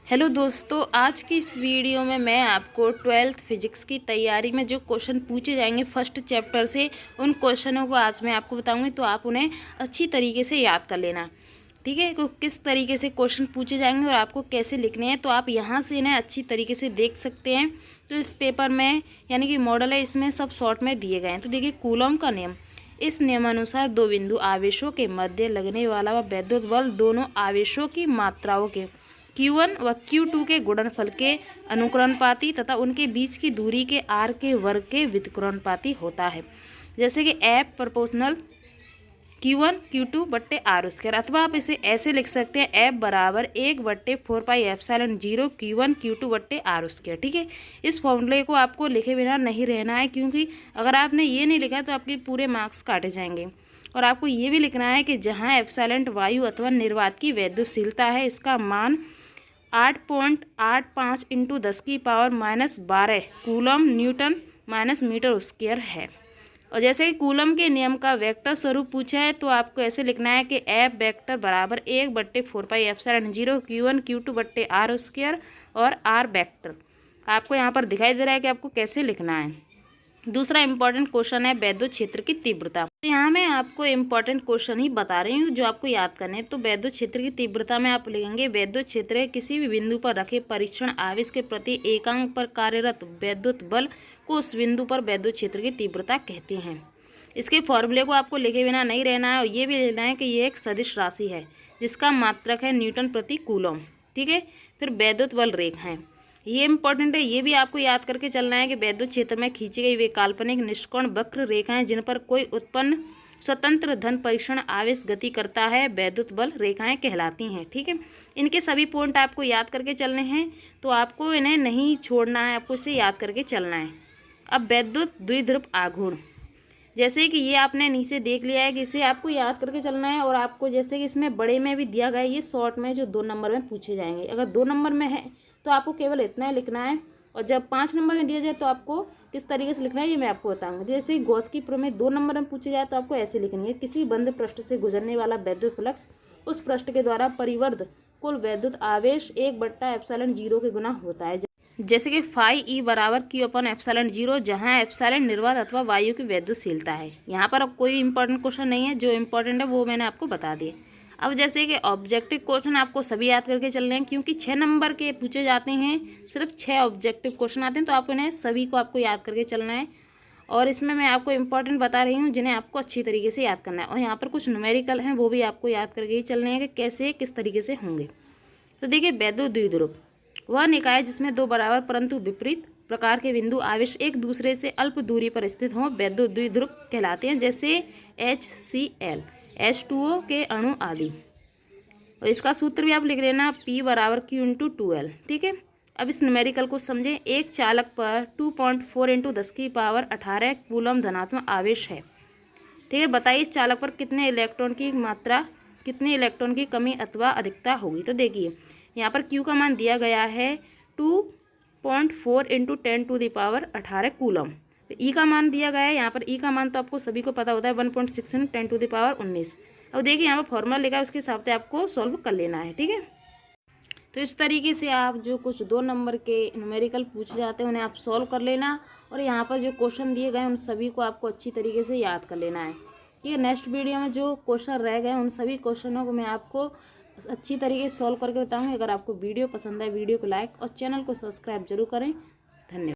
Hello दोस्तों, आज की इस वीडियो में मैं आपको 12th फिजिक्स की तैयारी में जो क्वेश्चन पूछे जाएंगे फर्स्ट चैप्टर से, उन क्वेश्चनों को आज मैं आपको बताऊंगी। तो आप उन्हें अच्छी तरीके से याद कर लेना, ठीक है। तो किस तरीके से क्वेश्चन पूछे जाएंगे और आपको कैसे लिखने हैं, तो आप यहाँ से इन्हें अच्छी तरीके से देख सकते हैं। तो इस पेपर में यानी कि मॉडल है, इसमें सब शॉर्ट में दिए गए हैं। तो देखिए, कूलॉम का नियम, इस नियमानुसार दो बिंदु आवेशों के मध्य लगने वाला व वैद्युत बल दोनों आवेशों की मात्राओं के Q1 व Q2 के गुणनफल के अनुक्रमपाती तथा उनके बीच की दूरी के r के वर्ग के व्युत्क्रमानुपाती होता है। जैसे कि F प्रोपोर्शनल Q1 Q2 बट्टे R स्क्वायर, अथवा आप इसे ऐसे लिख सकते हैं F बराबर 1/4πε0 Q1 Q2 बट्टे R स्क्वायर, ठीक है। इस फॉर्मूले को आपको लिखे बिना नहीं रहना है, क्योंकि अगर आपने ये नहीं लिखा तो आपके पूरे मार्क्स काटे जाएंगे। और आपको ये भी लिखना है कि जहाँ एप्सिलॉन वायु अथवा निर्वात की वैद्युतशीलता है, इसका मान 8.85 into 10⁻⁻12 coulomb newton minus metre square है। और जैसे कि कूलम के नियम का वेक्टर स्वरूप पूछा है, तो आपको ऐसे लिखना है कि F वेक्टर बराबर 1/4πε0 Q1 Q2 बट्टे R स्क्वायर और R वेक्टर आपको यहाँ पर दिखाई दे रहा है कि आपको कैसे लिखना है। दूसरा इंपॉर्टेंट क्वेश्चन है वैद्युत क्षेत्र की तीव्रता। तो यहाँ मैं आपको इंपॉर्टेंट क्वेश्चन ही बता रही हूँ जो आपको याद करने हैं। तो वैद्युत क्षेत्र की तीव्रता में आप लिखेंगे, वैद्युत क्षेत्र किसी भी बिंदु पर रखे परीक्षण आवेश के प्रति एकांक पर कार्यरत वैद्युत बल को उस बिंदु पर वैद्युत क्षेत्र की तीव्रता कहते हैं। इसके फॉर्मूले को आपको लिखे बिना नहीं रहना है, और ये भी लेना है कि ये एक सदिश राशि है जिसका मात्रक है न्यूटन प्रति कूलम, ठीक है। फिर वैद्युत बल रेखाएं, ये इंपॉर्टेंट है, ये भी आपको याद करके चलना है कि वैद्युत क्षेत्र में खींची गई वे काल्पनिक निष्कोण वक्र रेखाएं जिन पर कोई उत्पन्न स्वतंत्र धन परीक्षण आवेश गति करता है, वैद्युत बल रेखाएं कहलाती हैं, ठीक है। इनके सभी पॉइंट आपको याद करके चलने हैं, तो आपको इन्हें नहीं छोड़ना है, आपको इसे याद करके चलना है। अब वैद्युत द्विध्रुव आघूर्ण, जैसे कि ये आपने नीचे देख लिया है कि इसे आपको याद करके चलना है। और आपको जैसे कि इसमें बड़े में भी दिया गया है, ये शॉर्ट में जो 2 नंबर में पूछे जाएंगे। अगर 2 नंबर में है तो आपको केवल इतना ही लिखना है, और जब 5 नंबर में दिया जाए तो आपको किस तरीके से लिखना है ये मैं आपको बताऊंगा। जैसे गॉस की प्रमेय 2 नंबर में पूछे जाए तो आपको ऐसे लिखनी है, किसी बंद पृष्ठ से गुजरने वाला वैद्युत फ्लक्स उस पृष्ठ के द्वारा परिवर्ध कुल वैद्युत आवेश 1/ε0 के गुना होता है। जैसे कि फाई ई बराबर Q/ε0, जहाँ एप्सिलॉन निर्वात अथवा वायु की वैद्युतशीलता है। यहाँ पर अब कोई इंपॉर्टेंट क्वेश्चन नहीं है, जो इंपॉर्टेंट है वो मैंने आपको बता दिए। अब जैसे कि ऑब्जेक्टिव क्वेश्चन आपको सभी याद करके चलने हैं, क्योंकि 6 नंबर के पूछे जाते हैं, सिर्फ 6 ऑब्जेक्टिव क्वेश्चन आते हैं, तो आप इन्हें सभी को आपको याद करके चलना है। और इसमें मैं आपको इंपॉर्टेंट बता रही हूँ जिन्हें आपको अच्छी तरीके से याद करना है। और यहाँ पर कुछ न्यूमेरिकल हैं, वो भी आपको याद करके ही चलने हैं कि कैसे किस तरीके से होंगे। तो देखिए, वैद्युत द्विध्रुव वह निकाय जिसमें 2 बराबर परंतु विपरीत प्रकार के बिंदु आवेश एक दूसरे से अल्प दूरी पर स्थित हों, वैद्युत द्विध्रुव कहलाते हैं। जैसे HCl, H2O के अणु आदि। और इसका सूत्र भी आप लिख लेना, P बराबर Q/2L, ठीक है। अब इस न्यूमेरिकल को समझें। एक चालक पर 2.4 × 10⁻18 कूलम धनात्मक आवेश है, ठीक है। बताइए इस चालक पर कितने इलेक्ट्रॉन की कमी अथवा अधिकता होगी। तो देखिए, यहाँ पर Q का मान दिया गया है 2.4 × 10⁻18 कूलम। E का मान दिया गया है, यहाँ पर E का मान तो आपको सभी को पता होता है 1.6 × 10⁻19। अब देखिए, यहाँ पर फॉर्मूला लिखा है, उसके हिसाब से आपको सॉल्व कर लेना है, ठीक है। तो इस तरीके से आप जो कुछ 2 नंबर के न्यूमेरिकल पूछे जाते हैं उन्हें आप सॉल्व कर लेना। और यहाँ पर जो क्वेश्चन दिए गए उन सभी को आपको अच्छी तरीके से याद कर लेना है, ठीक है। नेक्स्ट वीडियो में जो क्वेश्चन रह गए उन सभी क्वेश्चनों को मैं आपको अच्छी तरीके से सॉल्व करके बताऊँगी। अगर आपको वीडियो पसंद है, वीडियो को लाइक और चैनल को सब्सक्राइब जरूर करें। धन्यवाद।